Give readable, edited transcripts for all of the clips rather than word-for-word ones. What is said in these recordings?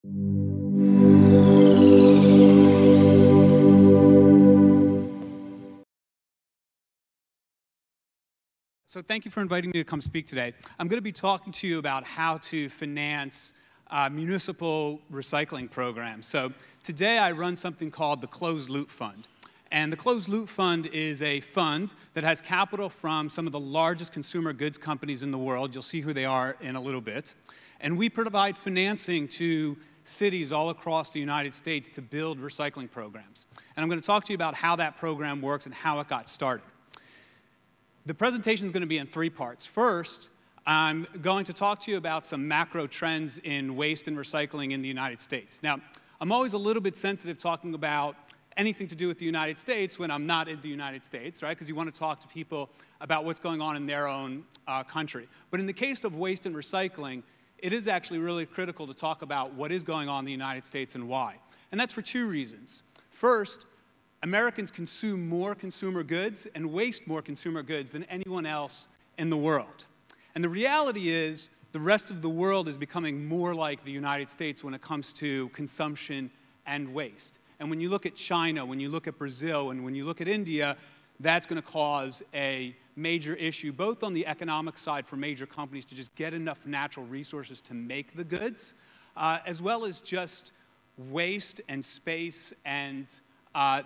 So thank you for inviting me to come speak today. I'm going to be talking to you about how to finance municipal recycling programs. So today I run something called the Closed Loop Fund. And the Closed Loop Fund is a fund that has capital from some of the largest consumer goods companies in the world. You'll see who they are in a little bit. And we provide financing to cities all across the United States to build recycling programs. And I'm going to talk to you about how that program works and how it got started. The presentation is going to be in three parts. First, I'm going to talk to you about some macro trends in waste and recycling in the United States. Now, I'm always a little bit sensitive talking about anything to do with the United States when I'm not in the United States, right? Because you want to talk to people about what's going on in their own country. But in the case of waste and recycling, it is actually really critical to talk about what is going on in the United States and why. And that's for two reasons. First, Americans consume more consumer goods and waste more consumer goods than anyone else in the world. And the reality is the rest of the world is becoming more like the United States when it comes to consumption and waste. And when you look at China, when you look at Brazil, and when you look at India, that's going to cause a major issue, both on the economic side for major companies to just get enough natural resources to make the goods, as well as just waste and space and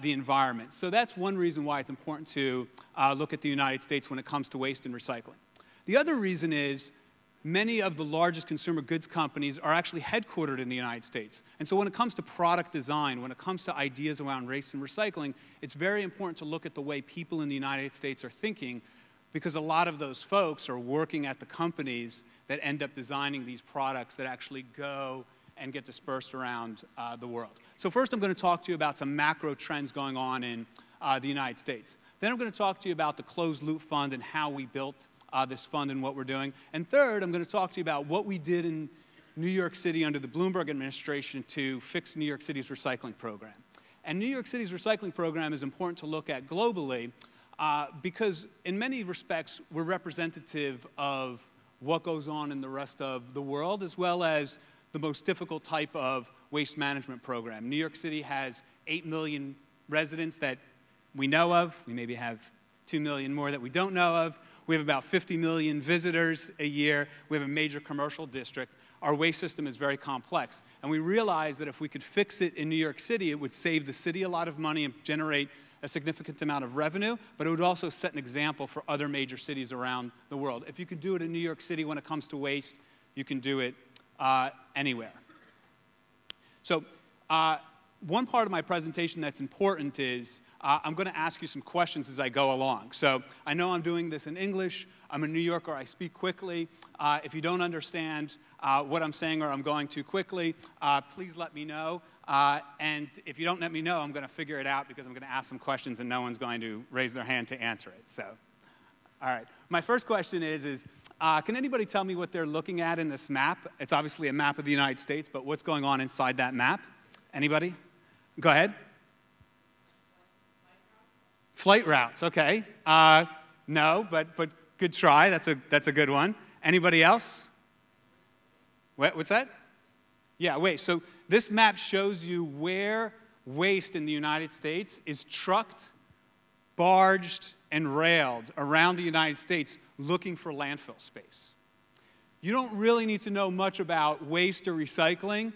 the environment. So that's one reason why it's important to look at the United States when it comes to waste and recycling. The other reason is many of the largest consumer goods companies are actually headquartered in the United States. And so when it comes to product design, when it comes to ideas around waste and recycling, it's very important to look at the way people in the United States are thinking, because a lot of those folks are working at the companies that end up designing these products that actually go and get dispersed around the world. So first I'm going to talk to you about some macro trends going on in the United States. Then I'm going to talk to you about the Closed Loop Fund and how we built this fund and what we're doing. And third, I'm going to talk to you about what we did in New York City under the Blomberg administration to fix New York City's recycling program. And New York City's recycling program is important to look at globally because in many respects we're representative of what goes on in the rest of the world, as well as the most difficult type of waste management program. New York City has 8 million residents that we know of. We maybe have 2 million more that we don't know of. We have about 50 million visitors a year. We have a major commercial district. Our waste system is very complex. And we realized that if we could fix it in New York City, it would save the city a lot of money and generate a significant amount of revenue, but it would also set an example for other major cities around the world. If you could do it in New York City when it comes to waste, you can do it anywhere. So one part of my presentation that's important is I'm going to ask you some questions as I go along. So I know I'm doing this in English. I'm a New Yorker. I speak quickly. If you don't understand what I'm saying or I'm going too quickly, please let me know. And if you don't let me know, I'm going to figure it out because I'm going to ask some questions and no one's going to raise their hand to answer it. So, all right. My first question is can anybody tell me what they're looking at in this map? It's obviously a map of the United States, but what's going on inside that map? Anybody? Go ahead. Flight routes, okay. No, but good try. That's a good one. Anybody else? What's that? Yeah, wait. So this map shows you where waste in the United States is trucked, barged, and railed around the United States looking for landfill space. You don't really need to know much about waste or recycling,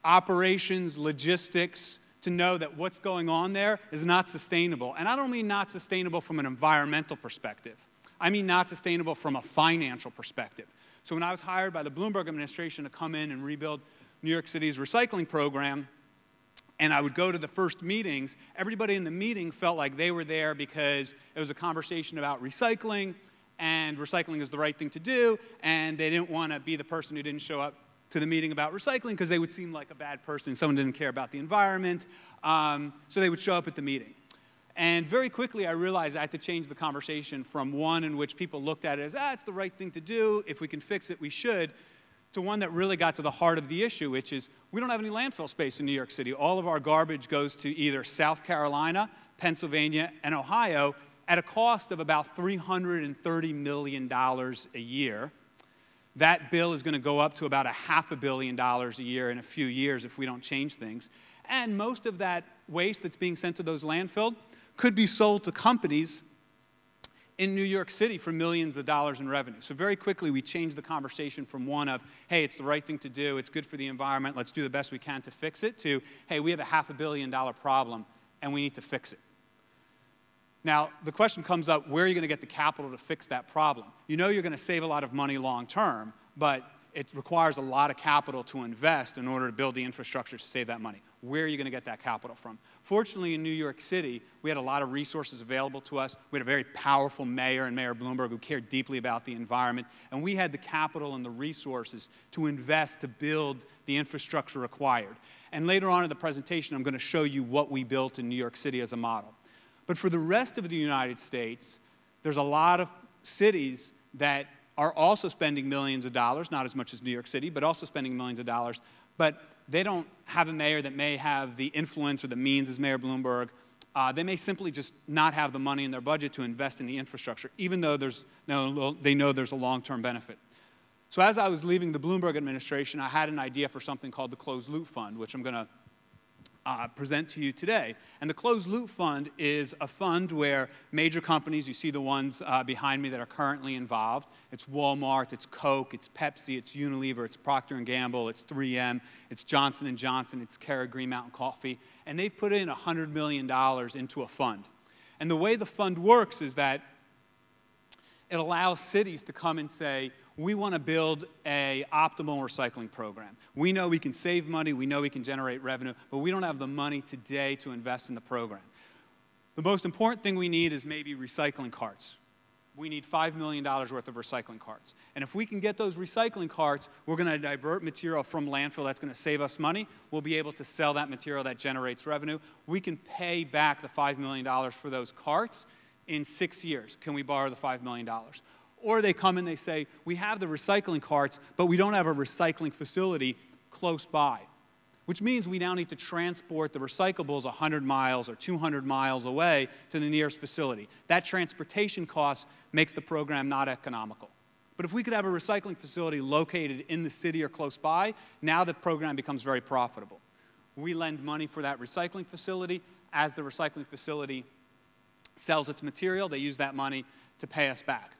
operations, logistics, to know that what's going on there is not sustainable. And I don't mean not sustainable from an environmental perspective. I mean not sustainable from a financial perspective. So when I was hired by the Blomberg administration to come in and rebuild New York City's recycling program, and I would go to the first meetings, everybody in the meeting felt like they were there because it was a conversation about recycling, and recycling is the right thing to do, and they didn't want to be the person who didn't show up to the meeting about recycling because they would seem like a bad person. Someone didn't care about the environment, so they would show up at the meeting. And very quickly, I realized I had to change the conversation from one in which people looked at it as, it's the right thing to do. If we can fix it, we should, to one that really got to the heart of the issue, which is we don't have any landfill space in New York City. All of our garbage goes to either South Carolina, Pennsylvania, and Ohio at a cost of about $330 million a year. That bill is going to go up to about $500 million a year in a few years if we don't change things. And most of that waste that's being sent to those landfills could be sold to companies in New York City for millions of dollars in revenue. So very quickly, we changed the conversation from one of, hey, it's the right thing to do, it's good for the environment, let's do the best we can to fix it, to, hey, we have a $500 million problem, and we need to fix it. Now, the question comes up, where are you going to get the capital to fix that problem? You know you're going to save a lot of money long term, but it requires a lot of capital to invest in order to build the infrastructure to save that money. Where are you going to get that capital from? Fortunately, in New York City, we had a lot of resources available to us. We had a very powerful mayor and Mayor Blomberg who cared deeply about the environment, and we had the capital and the resources to invest to build the infrastructure required. And later on in the presentation, I'm going to show you what we built in New York City as a model. But for the rest of the United States, there's a lot of cities that are also spending millions of dollars, not as much as New York City, but also spending millions of dollars, but they don't have a mayor that may have the influence or the means as Mayor Bloomberg. They may simply just not have the money in their budget to invest in the infrastructure, even though they know there's a long-term benefit. So as I was leaving the Bloomberg administration, I had an idea for something called the Closed Loop Fund, which I'm going to present to you today. And the Closed Loop Fund is a fund where major companies, you see the ones behind me that are currently involved, it's Walmart, it's Coke, it's Pepsi, it's Unilever, it's Procter & Gamble, it's 3M, it's Johnson & Johnson, it's Keurig Green Mountain Coffee, and they've put in $100 million into a fund. And the way the fund works is that it allows cities to come and say, we want to build an optimal recycling program. We know we can save money, we know we can generate revenue, but we don't have the money today to invest in the program. The most important thing we need is maybe recycling carts. We need $5 million worth of recycling carts. And if we can get those recycling carts, we're going to divert material from landfill that's going to save us money. We'll be able to sell that material that generates revenue. We can pay back the $5 million for those carts in 6 years. Can we borrow the $5 million? Or they come and they say, we have the recycling carts, but we don't have a recycling facility close by, which means we now need to transport the recyclables 100 miles or 200 miles away to the nearest facility. That transportation cost makes the program not economical. But if we could have a recycling facility located in the city or close by, now the program becomes very profitable. We lend money for that recycling facility. As the recycling facility sells its material, they use that money to pay us back.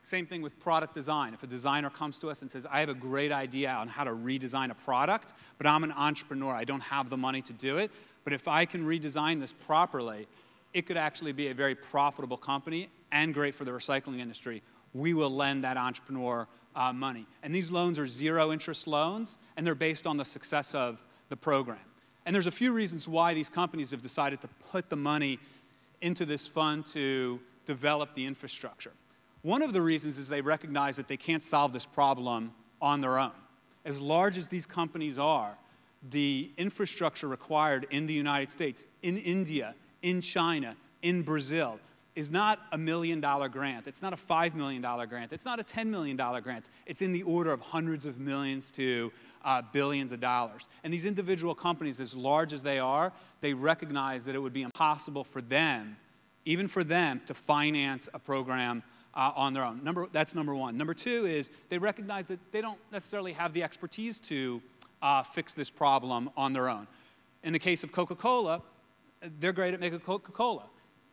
Same thing with product design. If a designer comes to us and says, I have a great idea on how to redesign a product, but I'm an entrepreneur, I don't have the money to do it, but if I can redesign this properly, it could actually be a very profitable company and great for the recycling industry. We will lend that entrepreneur money. And these loans are zero-interest loans, and they're based on the success of the program. And there's a few reasons why these companies have decided to put the money into this fund to develop the infrastructure. One of the reasons is they recognize that they can't solve this problem on their own. As large as these companies are, the infrastructure required in the United States, in India, in China, in Brazil, is not a $1 million grant. It's not a $5 million grant. It's not a $10 million grant. It's in the order of hundreds of millions to billions of dollars. And these individual companies, as large as they are, they recognize that it would be impossible for them, even for them, to finance a program on their own. That's number one. Number two is they recognize that they don't necessarily have the expertise to fix this problem on their own. In the case of Coca-Cola, they're great at making Coca-Cola.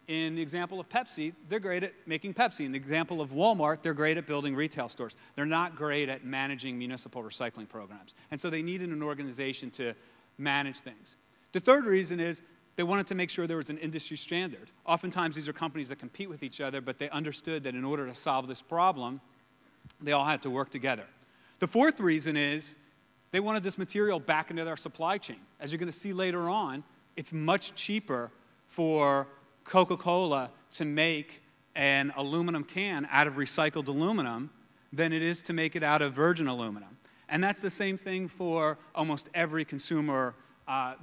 In the example of Pepsi, they're great at making Pepsi. In the example of Walmart, they're great at building retail stores. They're not great at managing municipal recycling programs. And so they needed an organization to manage things. The third reason is they wanted to make sure there was an industry standard. Oftentimes, these are companies that compete with each other, but they understood that in order to solve this problem, they all had to work together. The fourth reason is they wanted this material back into their supply chain. As you're going to see later on, it's much cheaper for Coca-Cola to make an aluminum can out of recycled aluminum than it is to make it out of virgin aluminum. And that's the same thing for almost every consumer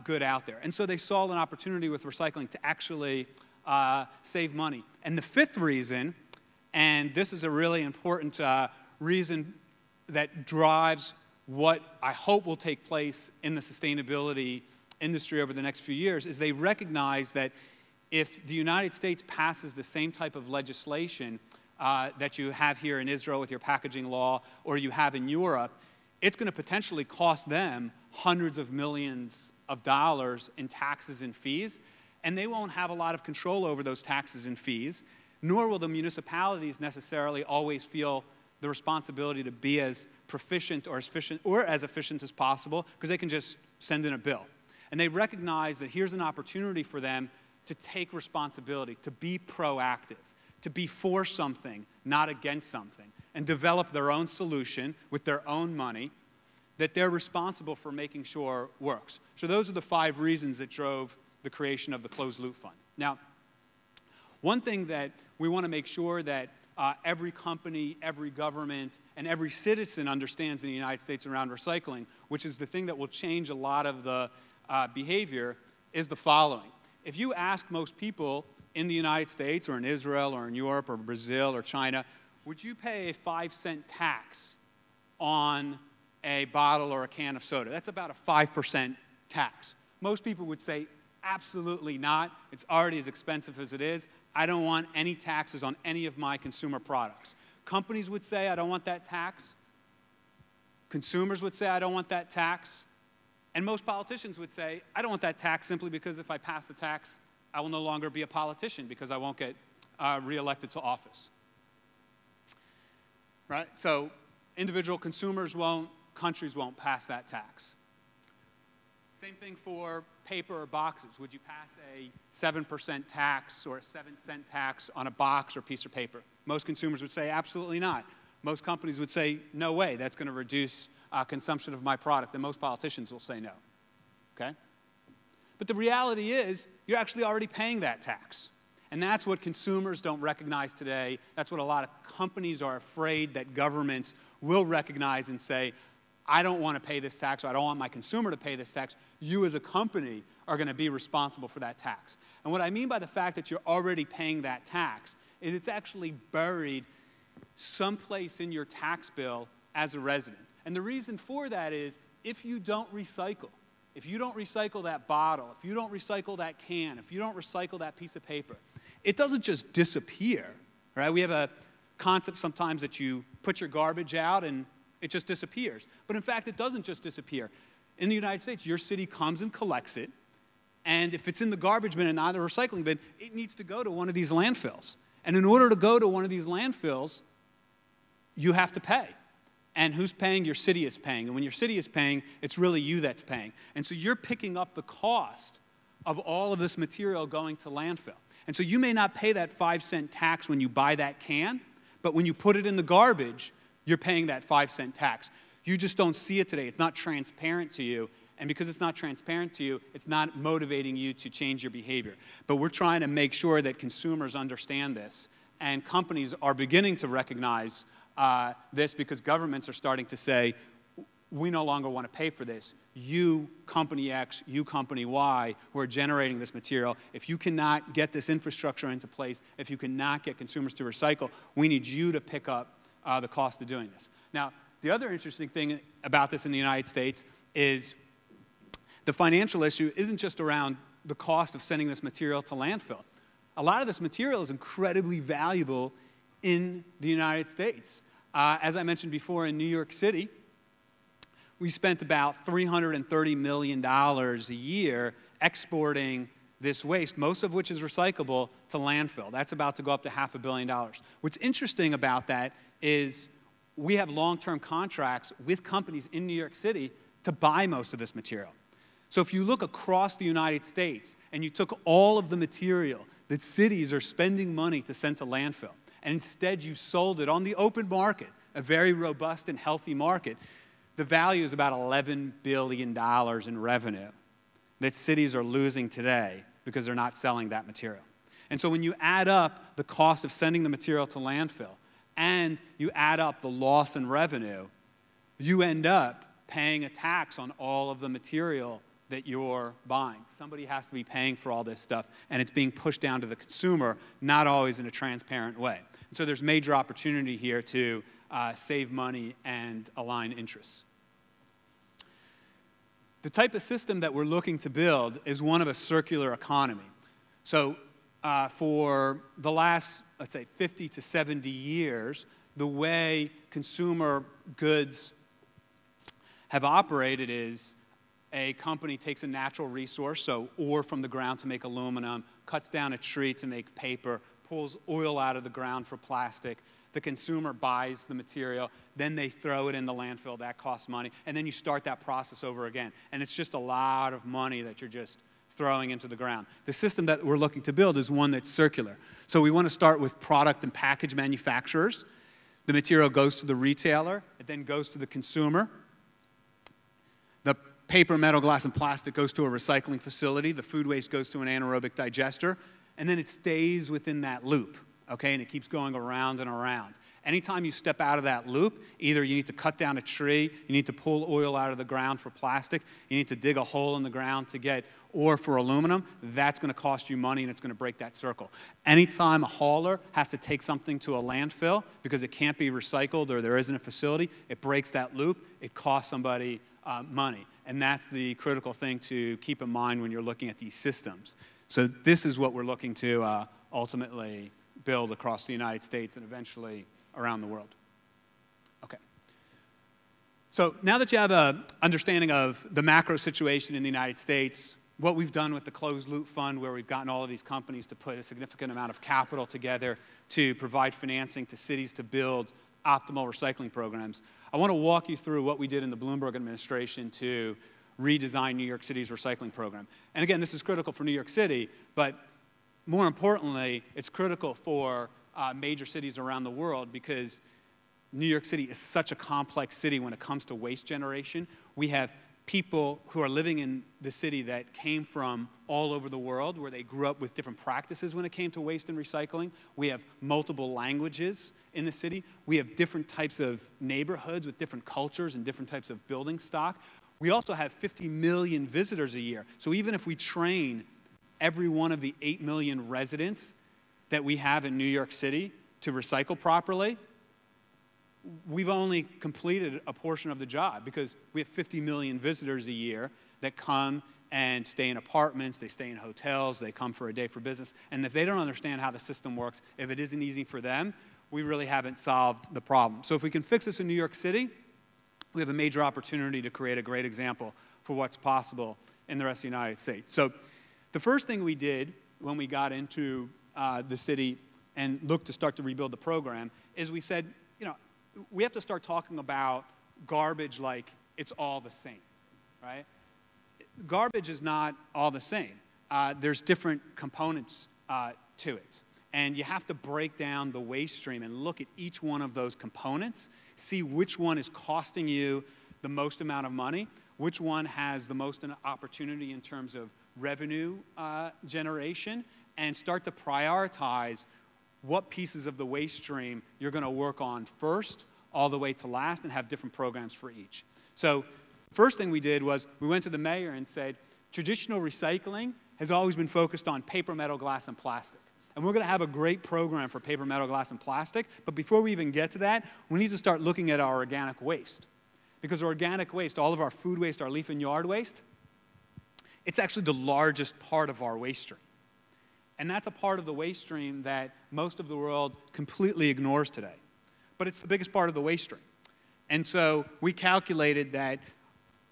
good out there. And so they saw an opportunity with recycling to actually save money. And the fifth reason, and this is a really important reason that drives what I hope will take place in the sustainability industry over the next few years, is they recognize that if the United States passes the same type of legislation that you have here in Israel with your packaging law, or you have in Europe, it's going to potentially cost them hundreds of millions of dollars in taxes and fees, and they won't have a lot of control over those taxes and fees, nor will the municipalities necessarily always feel the responsibility to be as proficient or as efficient as possible, because they can just send in a bill. And they recognize that here's an opportunity for them to take responsibility, to be proactive, to be for something, not against something, and develop their own solution with their own money that they're responsible for making sure works. So those are the 5 reasons that drove the creation of the Closed Loop Fund. Now, one thing that we want to make sure that every company, every government, and every citizen understands in the United States around recycling, which is the thing that will change a lot of the behavior, is the following. If you ask most people in the United States or in Israel or in Europe or Brazil or China, would you pay a 5-cent tax on a bottle or a can of soda? That's about a 5% tax. Most people would say, absolutely not. It's already as expensive as it is. I don't want any taxes on any of my consumer products. Companies would say, I don't want that tax. Consumers would say, I don't want that tax. And most politicians would say, I don't want that tax simply because if I pass the tax, I will no longer be a politician because I won't get reelected to office. Right? So individual consumers won't, countries won't pass that tax. Same thing for paper or boxes. Would you pass a 7% tax or a 7-cent tax on a box or piece of paper? Most consumers would say, absolutely not. Most companies would say, no way, that's going to reduce consumption of my product, and most politicians will say no. Okay? But the reality is, you're actually already paying that tax. And that's what consumers don't recognize today. That's what a lot of companies are afraid that governments will recognize and say, I don't want to pay this tax, or I don't want my consumer to pay this tax. You as a company are going to be responsible for that tax. And what I mean by the fact that you're already paying that tax is it's actually buried someplace in your tax bill as a resident. And the reason for that is if you don't recycle that bottle, if you don't recycle that can, if you don't recycle that piece of paper, it doesn't just disappear, right? We have a concept sometimes that you put your garbage out and it just disappears. But in fact, it doesn't just disappear. In the United States, your city comes and collects it, and if it's in the garbage bin and not a recycling bin, it needs to go to one of these landfills. And in order to go to one of these landfills, you have to pay. And who's paying? Your city is paying. And when your city is paying, it's really you that's paying. And so you're picking up the cost of all of this material going to landfill. And so you may not pay that 5-cent tax when you buy that can, but when you put it in the garbage, you're paying that 5-cent tax. You just don't see it today. It's not transparent to you. And because it's not transparent to you, it's not motivating you to change your behavior. But we're trying to make sure that consumers understand this. And companies are beginning to recognize this because governments are starting to say, we no longer want to pay for this. You, company X, you, company Y, who are generating this material, if you cannot get this infrastructure into place, if you cannot get consumers to recycle, we need you to pick up the cost of doing this. Now, the other interesting thing about this in the United States is the financial issue isn't just around the cost of sending this material to landfill. A lot of this material is incredibly valuable in the United States. As I mentioned before, in New York City, we spent about $330 million a year exporting this waste, most of which is recyclable, to landfill. That's about to go up to $500 million. What's interesting about that is we have long-term contracts with companies in New York City to buy most of this material. So if you look across the United States and you took all of the material that cities are spending money to send to landfill, and instead you sold it on the open market, a very robust and healthy market, the value is about $11 billion in revenue that cities are losing today because they're not selling that material. And so when you add up the cost of sending the material to landfill and you add up the loss in revenue, you end up paying a tax on all of the material that you're buying. Somebody has to be paying for all this stuff, and it's being pushed down to the consumer, not always in a transparent way. And so there's major opportunity here to save money and align interests. The type of system that we're looking to build is one of a circular economy. So for the last, let's say, 50 to 70 years, the way consumer goods have operated is a company takes a natural resource, so ore from the ground to make aluminum, cuts down a tree to make paper, pulls oil out of the ground for plastic. The consumer buys the material, then they throw it in the landfill. That costs money, and then you start that process over again. And it's just a lot of money that you're just throwing into the ground. The system that we're looking to build is one that's circular. So we want to start with product and package manufacturers. The material goes to the retailer, it then goes to the consumer. The paper, metal, glass, and plastic goes to a recycling facility. The food waste goes to an anaerobic digester, and then it stays within that loop, okay? And it keeps going around and around. Anytime you step out of that loop, either you need to cut down a tree, you need to pull oil out of the ground for plastic, you need to dig a hole in the ground to get ore for aluminum, that's going to cost you money and it's going to break that circle. Anytime a hauler has to take something to a landfill because it can't be recycled or there isn't a facility, it breaks that loop, it costs somebody money. And that's the critical thing to keep in mind when you're looking at these systems. So this is what we're looking to ultimately build across the United States and eventually around the world. Okay. So now that you have an understanding of the macro situation in the United States, what we've done with the closed loop fund where we've gotten all of these companies to put a significant amount of capital together to provide financing to cities to build optimal recycling programs, I want to walk you through what we did in the Blumenberg administration to redesign New York City's recycling program. And again, this is critical for New York City, but more importantly, it's critical for major cities around the world because New York City is such a complex city when it comes to waste generation. We have people who are living in the city that came from all over the world where they grew up with different practices when it came to waste and recycling. We have multiple languages in the city. We have different types of neighborhoods with different cultures and different types of building stock. We also have 50 million visitors a year. So even if we train every one of the 8 million residents that we have in New York City to recycle properly, we've only completed a portion of the job because we have 50 million visitors a year that come and stay in apartments, they stay in hotels, they come for a day for business. And if they don't understand how the system works, if it isn't easy for them, we really haven't solved the problem. So if we can fix this in New York City, we have a major opportunity to create a great example for what's possible in the rest of the United States. So the first thing we did when we got into the city and looked to start to rebuild the program is we said, you know, we have to start talking about garbage like it's all the same, right? Garbage is not all the same. There's different components to it. And you have to break down the waste stream and look at each one of those components, see which one is costing you the most amount of money, which one has the most opportunity in terms of revenue generation, and start to prioritize what pieces of the waste stream you're going to work on first, all the way to last, and have different programs for each. So first thing we did was we went to the mayor and said, traditional recycling has always been focused on paper, metal, glass, and plastic. And we're going to have a great program for paper, metal, glass, and plastic. But before we even get to that, we need to start looking at our organic waste. Because organic waste, all of our food waste, our leaf and yard waste, it's actually the largest part of our waste stream. And that's a part of the waste stream that most of the world completely ignores today. But it's the biggest part of the waste stream. And so we calculated that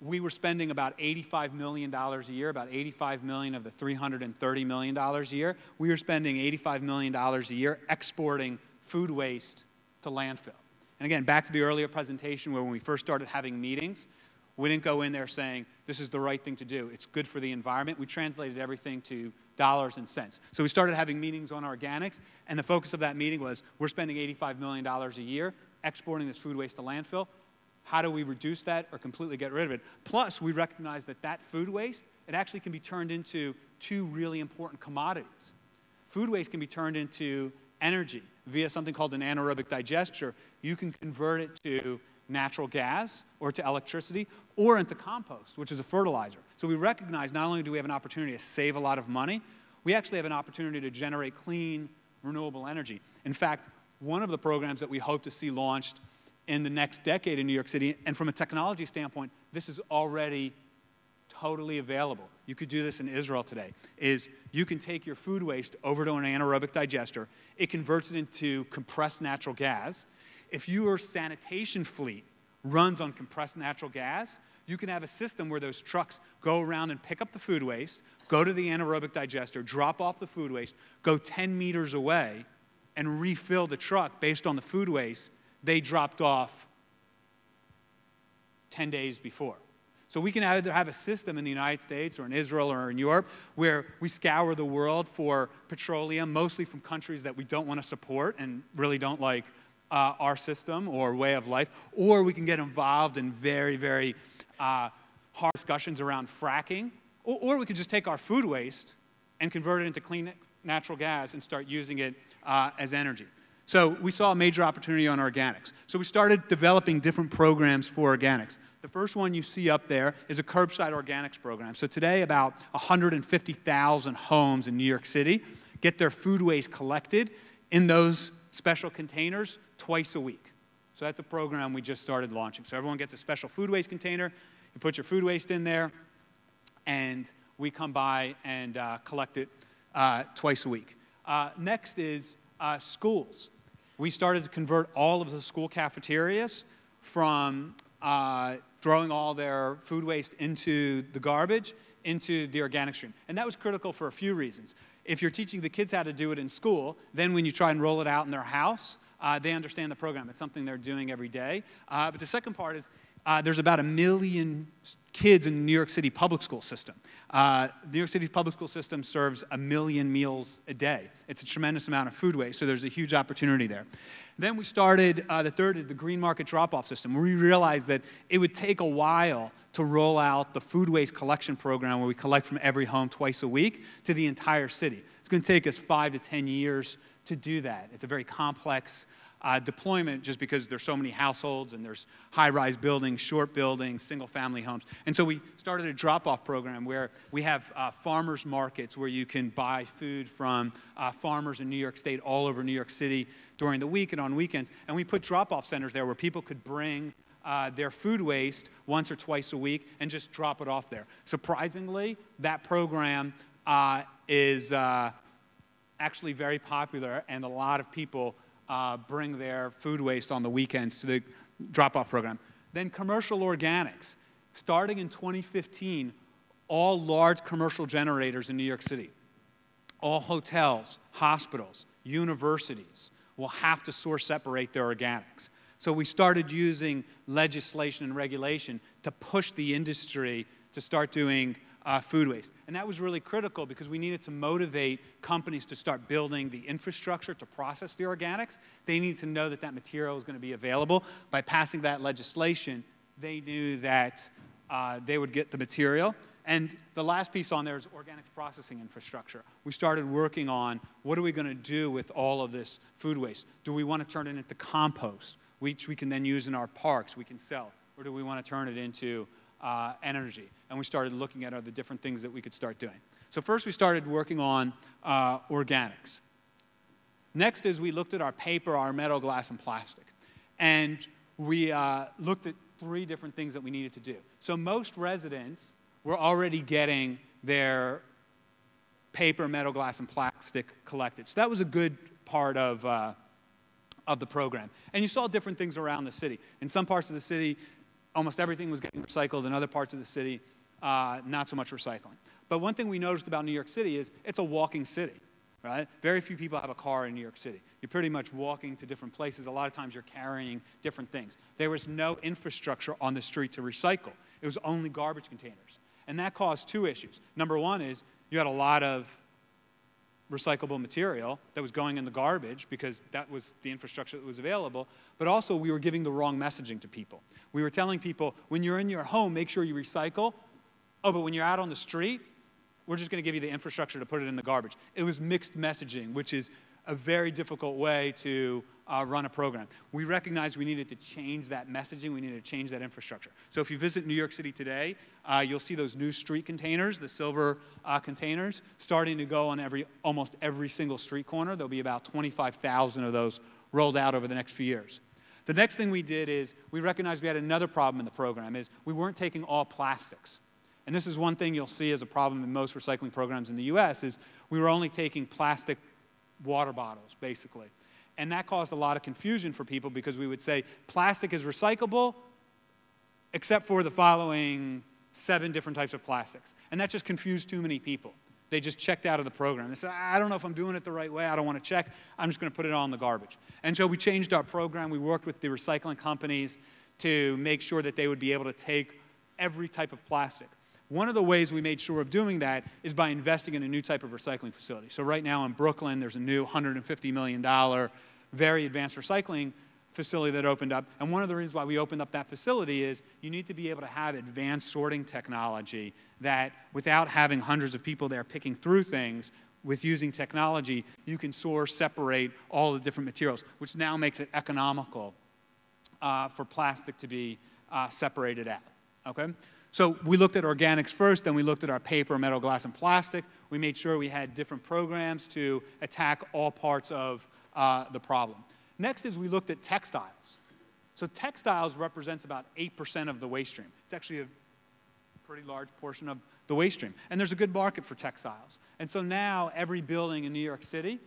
we were spending about $85 million a year, about $85 million of the $330 million a year. We were spending $85 million a year exporting food waste to landfill. And again, back to the earlier presentation where when we first started having meetings, we didn't go in there saying, this is the right thing to do. It's good for the environment. We translated everything to dollars and cents. So we started having meetings on organics, and the focus of that meeting was, we're spending $85 million a year exporting this food waste to landfill. How do we reduce that or completely get rid of it? Plus, we recognize that that food waste, it actually can be turned into two really important commodities. Food waste can be turned into energy via something called an anaerobic digester. You can convert it to natural gas or to electricity or into compost, which is a fertilizer. So we recognize not only do we have an opportunity to save a lot of money, we actually have an opportunity to generate clean, renewable energy. In fact, one of the programs that we hope to see launched in the next decade in New York City, and from a technology standpoint, this is already totally available. You could do this in Israel today, is you can take your food waste over to an anaerobic digester. It converts it into compressed natural gas. If your sanitation fleet runs on compressed natural gas, you can have a system where those trucks go around and pick up the food waste, go to the anaerobic digester, drop off the food waste, go 10 meters away, and refill the truck based on the food waste they dropped off 10 days before. So we can either have a system in the United States or in Israel or in Europe where we scour the world for petroleum, mostly from countries that we don't want to support and really don't like our system or way of life, or we can get involved in very, very hard discussions around fracking, or we could just take our food waste and convert it into clean natural gas and start using it as energy. So we saw a major opportunity on organics. So we started developing different programs for organics. The first one you see up there is a Curbside Organics program. So today, about 150,000 homes in New York City get their food waste collected in those special containers twice a week. So that's a program we just started launching. So everyone gets a special food waste container. You put your food waste in there, and we come by and collect it twice a week. Next is schools. We started to convert all of the school cafeterias from throwing all their food waste into the garbage, into the organic stream. And that was critical for a few reasons. If you're teaching the kids how to do it in school, then when you try and roll it out in their house, they understand the program. It's something they're doing every day. But the second part is there's about 1 million kids in the New York City public school system. The New York City public school system serves 1 million meals a day. It's a tremendous amount of food waste, so there's a huge opportunity there. Then we started, the third is the green market drop-off system. We realized that it would take a while to roll out the food waste collection program where we collect from every home twice a week to the entire city. It's going to take us 5 to 10 years to do that. It's a very complex deployment just because there's so many households and there's high-rise buildings, short buildings, single-family homes. And so we started a drop-off program where we have farmers markets where you can buy food from farmers in New York State all over New York City during the week and on weekends. And we put drop-off centers there where people could bring their food waste once or twice a week and just drop it off there. Surprisingly, that program is actually very popular, and a lot of people bring their food waste on the weekends to the drop-off program. Then commercial organics. Starting in 2015, all large commercial generators in New York City, all hotels, hospitals, universities will have to source separate their organics. So we started using legislation and regulation to push the industry to start doing food waste. And that was really critical because we needed to motivate companies to start building the infrastructure to process the organics. They needed to know that that material was going to be available. By passing that legislation, they knew that they would get the material. And the last piece on there is organics processing infrastructure. We started working on what are we going to do with all of this food waste? Do we want to turn it into compost, which we can then use in our parks, we can sell? Or do we want to turn it into energy? And we started looking at other different things that we could start doing. So first we started working on organics. Next is we looked at our paper, our metal, glass, and plastic. And we looked at 3 different things that we needed to do. So most residents were already getting their paper, metal, glass, and plastic collected. So that was a good part of the program. And you saw different things around the city. In some parts of the city, almost everything was getting recycled. In other parts of the city, not so much recycling. But one thing we noticed about New York City is it's a walking city, right? Very few people have a car in New York City. You're pretty much walking to different places. A lot of times you're carrying different things. There was no infrastructure on the street to recycle. It was only garbage containers. And that caused 2 issues. Number one is you had a lot of recyclable material that was going in the garbage because that was the infrastructure that was available, but also we were giving the wrong messaging to people. We were telling people, when you're in your home, make sure you recycle. Oh, but when you're out on the street, we're just going to give you the infrastructure to put it in the garbage. It was mixed messaging, which is a very difficult way to run a program. We recognized we needed to change that messaging. We needed to change that infrastructure. So if you visit New York City today, you'll see those new street containers, the silver containers, starting to go on almost every single street corner. There'll be about 25,000 of those rolled out over the next few years. The next thing we did is we recognized we had another problem in the program is we weren't taking all plastics. And this is one thing you'll see as a problem in most recycling programs in the US is we were only taking plastic water bottles, basically. And that caused a lot of confusion for people because we would say plastic is recyclable except for the following 7 different types of plastics. And that just confused too many people. They just checked out of the program. They said, I don't know if I'm doing it the right way. I don't want to check. I'm just going to put it all in the garbage. And so we changed our program. We worked with the recycling companies to make sure that they would be able to take every type of plastic. One of the ways we made sure of doing that is by investing in a new type of recycling facility. So right now in Brooklyn, there's a new $150 million very advanced recycling facility that opened up. And one of the reasons why we opened up that facility is you need to be able to have advanced sorting technology that without having hundreds of people there picking through things, with using technology, you can source, separate all the different materials, which now makes it economical for plastic to be separated out, okay? So we looked at organics first, then we looked at our paper, metal, glass, and plastic. We made sure we had different programs to attack all parts of the problem. Next is we looked at textiles. So textiles represents about 8% of the waste stream. It's actually a pretty large portion of the waste stream. And there's a good market for textiles. And so now every building in New York City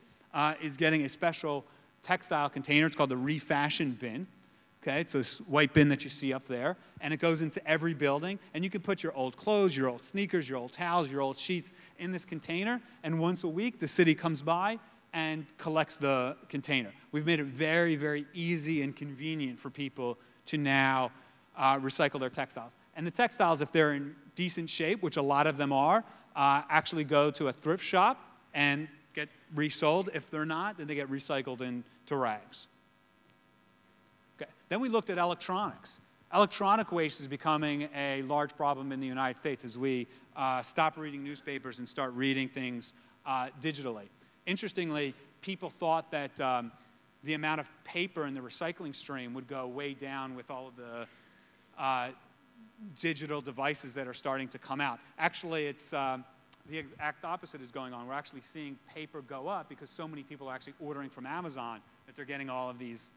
is getting a special textile container. It's called the refashion bin. Okay, it's this white bin that you see up there, and it goes into every building, and you can put your old clothes, your old sneakers, your old towels, your old sheets in this container, and once a week the city comes by and collects the container. We've made it very, very easy and convenient for people to now recycle their textiles. And the textiles, if they're in decent shape, which a lot of them are, actually go to a thrift shop and get resold. If they're not, then they get recycled into rags. Okay. Then we looked at electronics. Electronic waste is becoming a large problem in the United States as we stop reading newspapers and start reading things digitally. Interestingly, people thought that the amount of paper in the recycling stream would go way down with all of the digital devices that are starting to come out. Actually, it's the exact opposite is going on. We're actually seeing paper go up because so many people are actually ordering from Amazon that they're getting all of these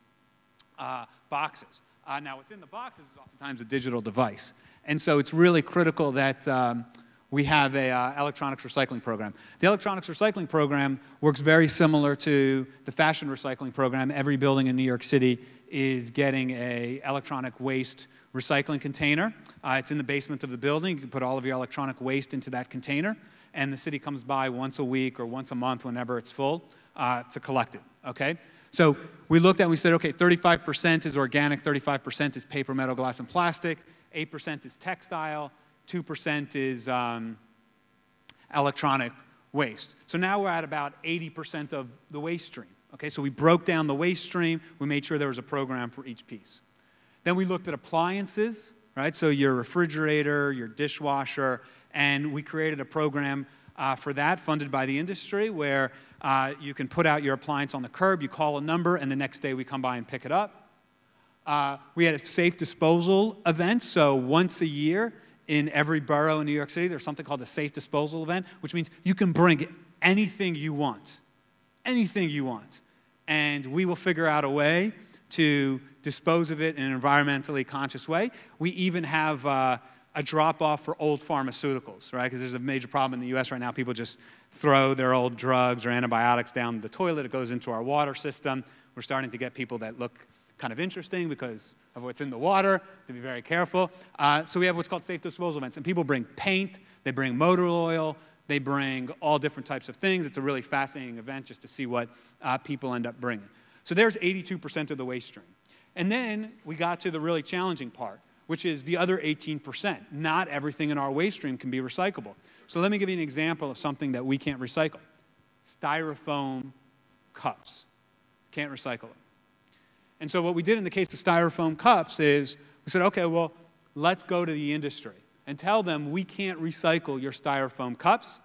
boxes. Now, what's in the boxes is oftentimes a digital device. And so it's really critical that we have a electronics recycling program. The electronics recycling program works very similar to the fashion recycling program. Every building in New York City is getting an electronic waste recycling container. It's in the basement of the building. You can put all of your electronic waste into that container, and the city comes by once a week or once a month whenever it's full to collect it, okay? So we looked at and we said, okay, 35% is organic, 35% is paper, metal, glass, and plastic, 8% is textile, 2% is electronic waste. So now we're at about 80% of the waste stream. Okay, so we broke down the waste stream. We made sure there was a program for each piece. Then we looked at appliances, right? So your refrigerator, your dishwasher, and we created a program for that funded by the industry where you can put out your appliance on the curb, you call a number, and the next day we come by and pick it up. We had a safe disposal event, so once a year in every borough in New York City, there's something called a safe disposal event, which means you can bring anything you want, and we will figure out a way to dispose of it in an environmentally conscious way. We even have a drop-off for old pharmaceuticals, right? Because there's a major problem in the U.S. right now. People just throw their old drugs or antibiotics down the toilet. It goes into our water system. We're starting to get people that look kind of interesting because of what's in the water, to be very careful. So we have what's called safe disposal events. And people bring paint, they bring motor oil, they bring all different types of things. It's a really fascinating event just to see what people end up bringing. So there's 82% of the waste stream. And then we got to the really challenging part, which is the other 18%. Not everything in our waste stream can be recyclable. So let me give you an example of something that we can't recycle. Styrofoam cups. Can't recycle them. And so what we did in the case of styrofoam cups is we said, okay, well, let's go to the industry and tell them we can't recycle your styrofoam cups.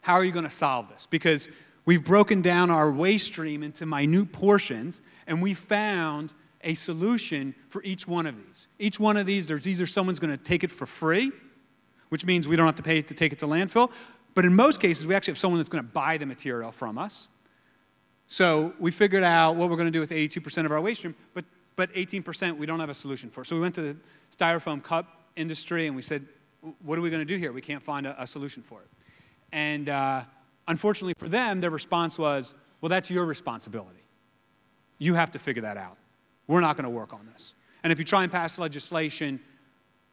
How are you going to solve this? Because we've broken down our waste stream into minute portions, and we found a solution for each one of these. Each one of these, there's either someone's going to take it for free, which means we don't have to pay to take it to landfill, but in most cases, we actually have someone that's going to buy the material from us. So we figured out what we're going to do with 82% of our waste stream, but 18% we don't have a solution for. So we went to the styrofoam cup industry and we said, what are we going to do here? We can't find a solution for it. And unfortunately for them, their response was, well, that's your responsibility. You have to figure that out. We're not going to work on this. And if you try and pass legislation,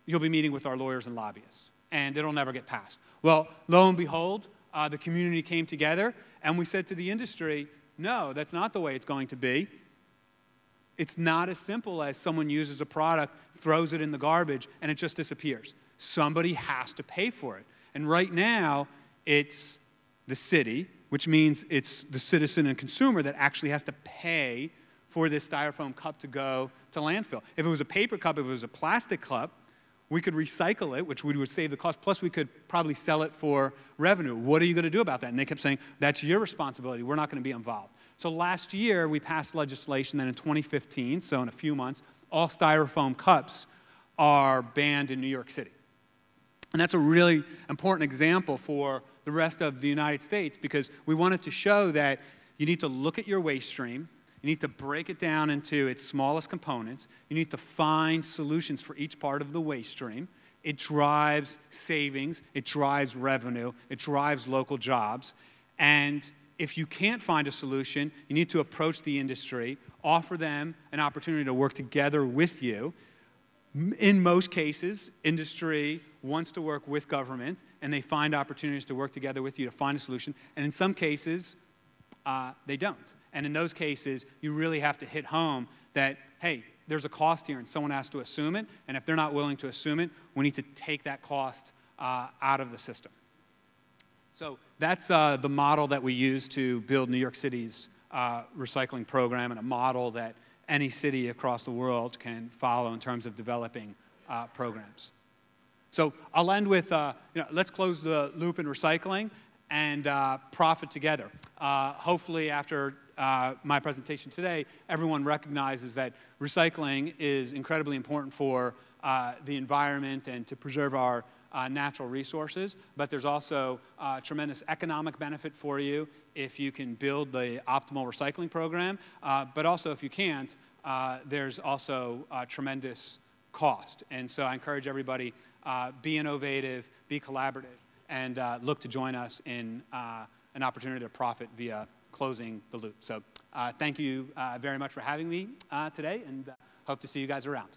you'll be meeting with our lawyers and lobbyists, and it'll never get passed. Well, lo and behold, the community came together, and we said to the industry, no, that's not the way it's going to be. It's not as simple as someone uses a product, throws it in the garbage, and it just disappears. Somebody has to pay for it. And right now, it's the city, which means it's the citizen and consumer that actually has to pay for this styrofoam cup to go to landfill. If it was a paper cup, if it was a plastic cup, we could recycle it, which would save the cost, plus we could probably sell it for revenue. What are you going to do about that? And they kept saying, that's your responsibility. We're not going to be involved. So last year, we passed legislation that in 2015, so in a few months, all styrofoam cups are banned in New York City. And that's a really important example for the rest of the United States, because we wanted to show that you need to look at your waste stream, you need to break it down into its smallest components, you need to find solutions for each part of the waste stream. It drives savings, it drives revenue, it drives local jobs. And if you can't find a solution, you need to approach the industry, offer them an opportunity to work together with you. In most cases, industry wants to work with government, and they find opportunities to work together with you to find a solution. And in some cases, they don't. And in those cases, you really have to hit home that, hey, there's a cost here, and someone has to assume it. And if they're not willing to assume it, we need to take that cost out of the system. So that's the model that we use to build New York City's recycling program, and a model that any city across the world can follow in terms of developing programs. So I'll end with, let's close the loop in recycling and profit together. Hopefully after my presentation today, everyone recognizes that recycling is incredibly important for the environment and to preserve our natural resources, but there's also tremendous economic benefit for you if you can build the optimal recycling program, but also if you can't, there's also tremendous cost. And so I encourage everybody, be innovative, be collaborative, and look to join us in an opportunity to profit via closing the loop. So thank you very much for having me today, and hope to see you guys around.